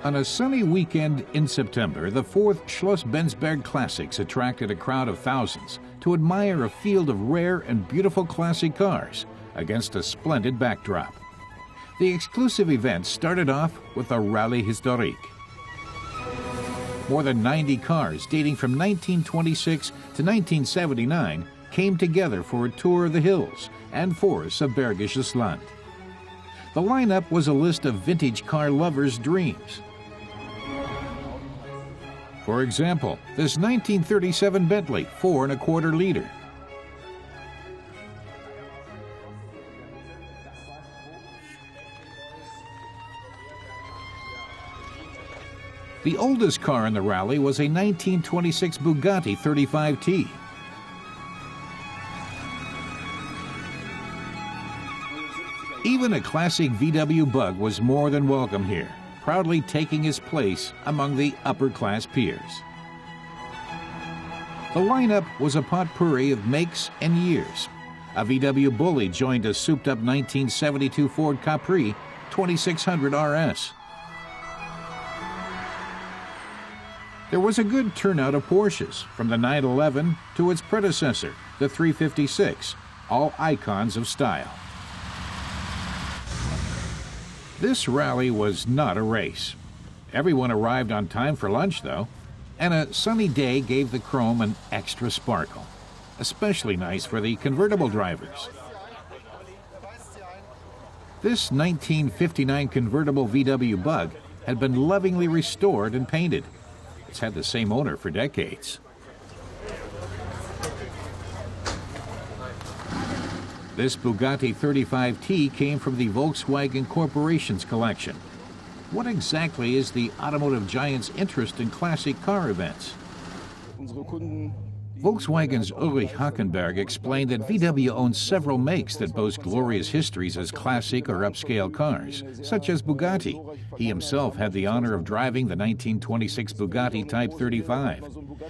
On a sunny weekend in September, the fourth Schloss Bensberg Classics attracted a crowd of thousands to admire a field of rare and beautiful classic cars against a splendid backdrop. The exclusive event started off with a Rallye Historique. More than 90 cars dating from 1926 to 1979 came together for a tour of the hills and forests of Bergisches Land. The lineup was a list of vintage car lovers' dreams. For example, this 1937 Bentley 4 1/4 liter. The oldest car in the rally was a 1926 Bugatti 35T. Even a classic VW Bug was more than welcome here, proudly taking its place among the upper-class peers. The lineup was a potpourri of makes and years. A VW Bully joined a souped-up 1972 Ford Capri 2600 RS. There was a good turnout of Porsches, from the 911 to its predecessor, the 356, all icons of style. This rally was not a race. Everyone arrived on time for lunch, though, and a sunny day gave the chrome an extra sparkle, especially nice for the convertible drivers. This 1959 Convertible Vw Bug had been lovingly restored and painted. It's had the same owner for decades. This Bugatti 35T came from the Volkswagen Corporation's collection. What exactly is the automotive giant's interest in classic car events? Volkswagen's Ulrich Hackenberg explained that VW owns several makes that boast glorious histories as classic or upscale cars, such as Bugatti. He himself had the honor of driving the 1926 Bugatti Type 35.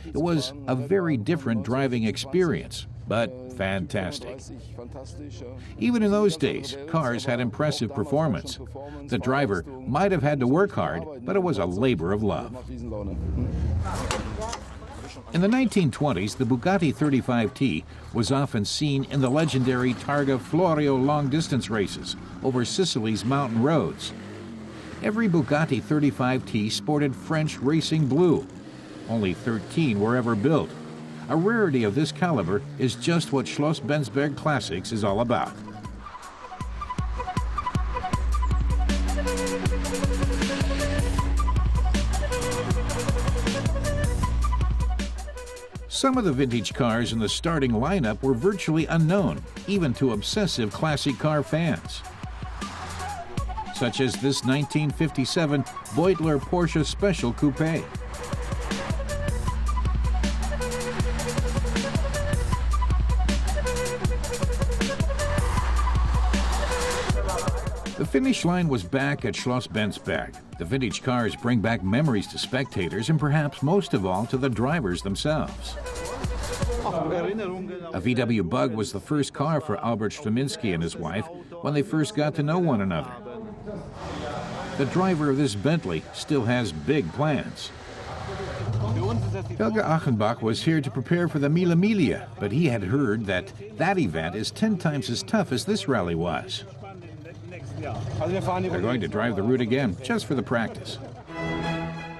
It was a very different driving experience, but fantastic. Even in those days, cars had impressive performance. The driver might have had to work hard, but it was a labor of love. In the 1920s, the Bugatti 35T was often seen in the legendary Targa Florio long-distance races over Sicily's mountain roads. Every Bugatti 35T sported French racing blue. Only 13 were ever built. A rarity of this caliber is just what Schloss Bensberg Classics is all about. Some of the vintage cars in the starting lineup were virtually unknown, even to obsessive classic car fans. Such as this 1957 Beutler Porsche Special Coupe. The finish line was back at Schloss Bensberg. The vintage cars bring back memories to spectators and perhaps most of all to the drivers themselves. A VW Bug was the first car for Albert Straminski and his wife when they first got to know one another. The driver of this Bentley still has big plans. Helge Achenbach was here to prepare for the Mille Miglia, but he had heard that event is 10 times as tough as this rally was. They're going to drive the route again, just for the practice.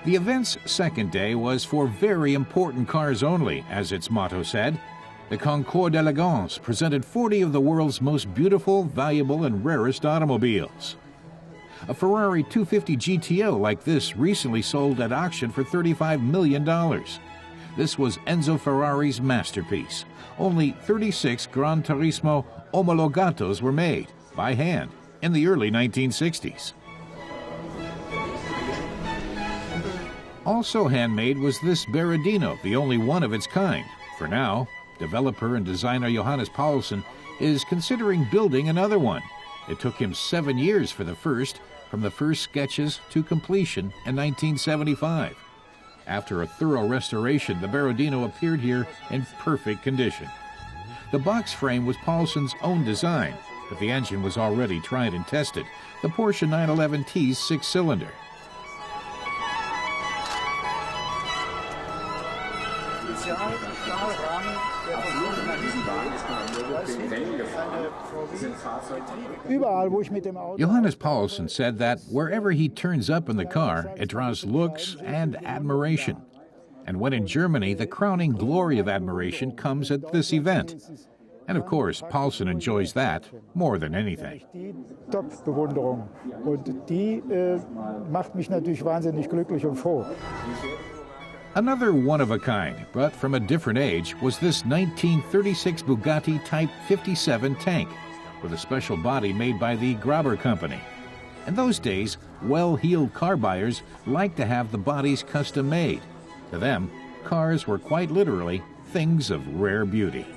The event's second day was for very important cars only, as its motto said. The Concours d'Elegance presented 40 of the world's most beautiful, valuable, and rarest automobiles. A Ferrari 250 GTO like this recently sold at auction for $35 million. This was Enzo Ferrari's masterpiece. Only 36 Gran Turismo Omologatos were made, by hand, in the early 1960s. Also handmade was this Berardino, the only one of its kind. For now, developer and designer Johannes Paulsen is considering building another one. It took him 7 years for the first, from the first sketches to completion in 1975. After a thorough restoration, the Berardino appeared here in perfect condition. The box frame was Paulsen's own design, but the engine was already tried and tested, the Porsche 911T's 6-cylinder. Johannes Paulsen said that wherever he turns up in the car, it draws looks and admiration. And when in Germany, the crowning glory of admiration comes at this event. And of course, Paulsen enjoys that more than anything. Top-Bewunderung. Und die macht mich natürlich wahnsinnig glücklich und froh. Another one-of-a-kind, but from a different age, was this 1936 Bugatti Type 57 tank, with a special body made by the Grabber Company. In those days, well-heeled car buyers liked to have the bodies custom-made. To them, cars were quite literally things of rare beauty.